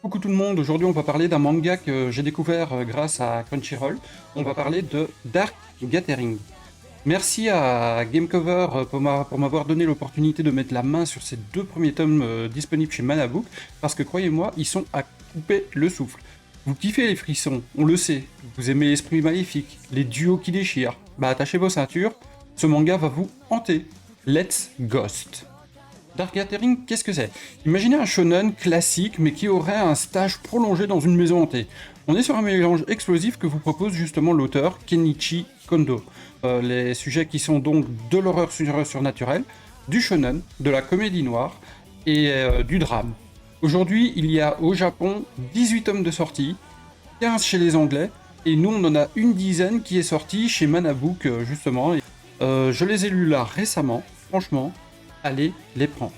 Coucou tout le monde, aujourd'hui on va parler d'un manga que j'ai découvert grâce à Crunchyroll. On va parler de Dark Gathering. Merci à Gamecover pour m'avoir donné l'opportunité de mettre la main sur ces deux premiers tomes disponibles chez Manabook, parce que croyez-moi, ils sont à couper le souffle. Vous kiffez les frissons, on le sait, vous aimez l'esprit maléfique, les duos qui déchirent, bah attachez vos ceintures, ce manga va vous hanter. Let's Ghost. Dark Gathering, qu'est-ce que c'est? Imaginez un shonen classique, mais qui aurait un stage prolongé dans une maison hantée. On est sur un mélange explosif que vous propose justement l'auteur Kenichi Kondo. Les sujets qui sont donc de l'horreur surnaturelle, du shonen, de la comédie noire et du drame. Aujourd'hui, il y a au Japon 18 tomes de sortie, 15 chez les Anglais, et nous on en a une dizaine qui est sortie chez Manabook justement. Je les ai lus là récemment, franchement. Allez les prendre.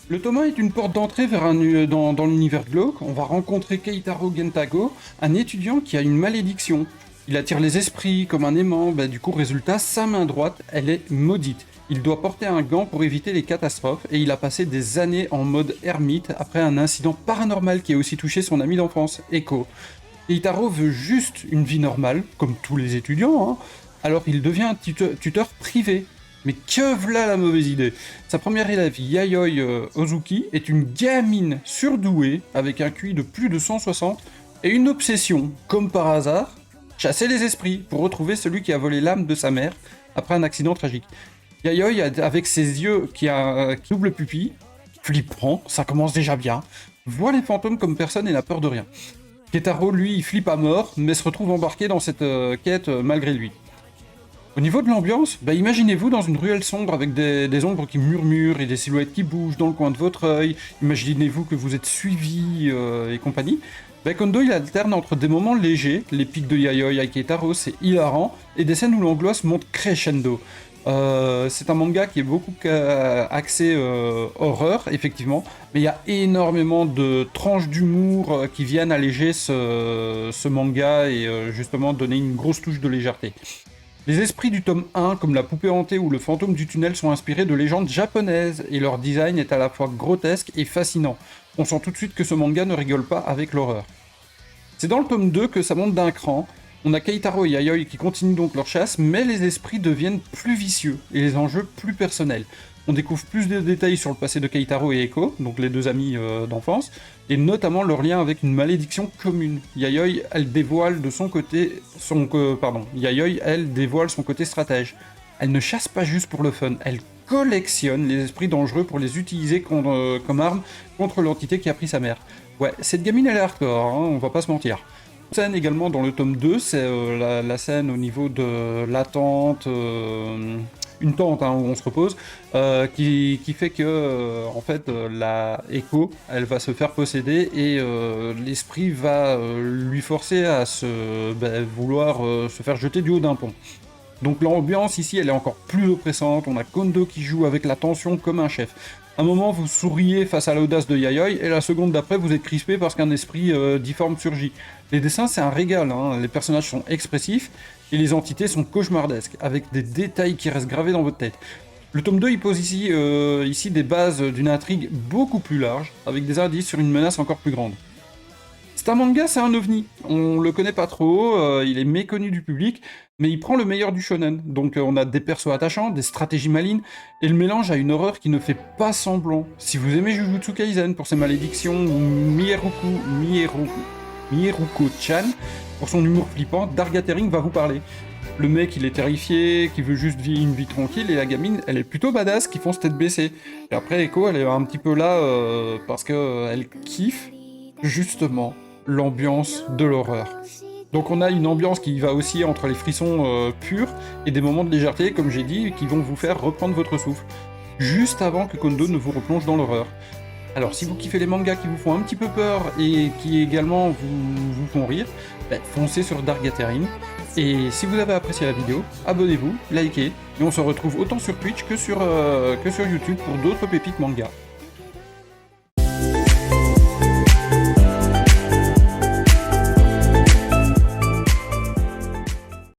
Le tome 1 est une porte d'entrée vers dans l'univers glauque. On va rencontrer Keitaro Gentago, un étudiant qui a une malédiction. Il attire les esprits comme un aimant, du coup résultat, sa main droite, elle est maudite. Il doit porter un gant pour éviter les catastrophes et il a passé des années en mode ermite après un incident paranormal qui a aussi touché son ami d'enfance, Echo. Keitaro veut juste une vie normale, comme tous les étudiants, hein. Alors il devient un tuteur privé. Mais que v'là la mauvaise idée. Sa première élève, Yayoi Ozuki, est une gamine surdouée, avec un QI de plus de 160, et une obsession, comme par hasard, chasser les esprits, pour retrouver celui qui a volé l'âme de sa mère, après un accident tragique. Yayoi, avec ses yeux qui double pupille, flippant, ça commence déjà bien, voit les fantômes comme personne et n'a peur de rien. Ketaro, lui, il flippe à mort, mais se retrouve embarqué dans cette quête malgré lui. Au niveau de l'ambiance, imaginez-vous dans une ruelle sombre avec des ombres qui murmurent et des silhouettes qui bougent dans le coin de votre œil. Imaginez-vous que vous êtes suivi et compagnie. Kondo il alterne entre des moments légers, les pics de Yayoi et Keitaro c'est hilarant, et des scènes où l'angoisse monte crescendo. C'est un manga qui est beaucoup axé horreur, effectivement, mais il y a énormément de tranches d'humour qui viennent alléger ce manga et justement donner une grosse touche de légèreté. Les esprits du tome 1, comme la poupée hantée ou le fantôme du tunnel, sont inspirés de légendes japonaises, et leur design est à la fois grotesque et fascinant. On sent tout de suite que ce manga ne rigole pas avec l'horreur. C'est dans le tome 2 que ça monte d'un cran. On a Keitaro et Yayoi qui continuent donc leur chasse, mais les esprits deviennent plus vicieux, et les enjeux plus personnels. On découvre plus de détails sur le passé de Keitaro et Echo, donc les deux amis d'enfance, et notamment leur lien avec une malédiction commune. Yayoi, elle dévoile de son côté Yayoi, elle dévoile son côté stratège. Elle ne chasse pas juste pour le fun, elle collectionne les esprits dangereux pour les utiliser comme arme contre l'entité qui a pris sa mère. Ouais, cette gamine elle est hardcore, hein, on va pas se mentir. Scène également dans le tome 2, c'est la scène au niveau de l'attente, une tente hein, où on se repose, qui fait que en fait la Echo elle va se faire posséder et l'esprit va lui forcer à vouloir se faire jeter du haut d'un pont. Donc l'ambiance ici elle est encore plus oppressante, on a Kondo qui joue avec la tension comme un chef. Un moment vous souriez face à l'audace de Yayoi et la seconde d'après vous êtes crispé parce qu'un esprit difforme surgit. Les dessins c'est un régal, hein. Les personnages sont expressifs et les entités sont cauchemardesques, avec des détails qui restent gravés dans votre tête. Le tome 2 il pose ici des bases d'une intrigue beaucoup plus large, avec des indices sur une menace encore plus grande. C'est un manga, c'est un ovni. On le connaît pas trop, il est méconnu du public, mais il prend le meilleur du shonen. Donc on a des persos attachants, des stratégies malines, et le mélange à une horreur qui ne fait pas semblant. Si vous aimez Jujutsu Kaisen pour ses malédictions, ou Miyeruko-chan pour son humour flippant, Dark Gathering va vous parler. Le mec, il est terrifié, qui veut juste vivre une vie tranquille, et la gamine, elle est plutôt badass, qui fonce tête baissée. Et après, Echo, elle est un petit peu là parce qu'elle kiffe, justement, l'ambiance de l'horreur. Donc on a une ambiance qui va aussi entre les frissons purs et des moments de légèreté, comme j'ai dit, qui vont vous faire reprendre votre souffle, juste avant que Kondo ne vous replonge dans l'horreur. Alors si vous kiffez les mangas qui vous font un petit peu peur et qui également vous font rire, foncez sur Dark Gathering. Et si vous avez apprécié la vidéo, abonnez-vous, likez, et on se retrouve autant sur Twitch que sur YouTube pour d'autres pépites manga.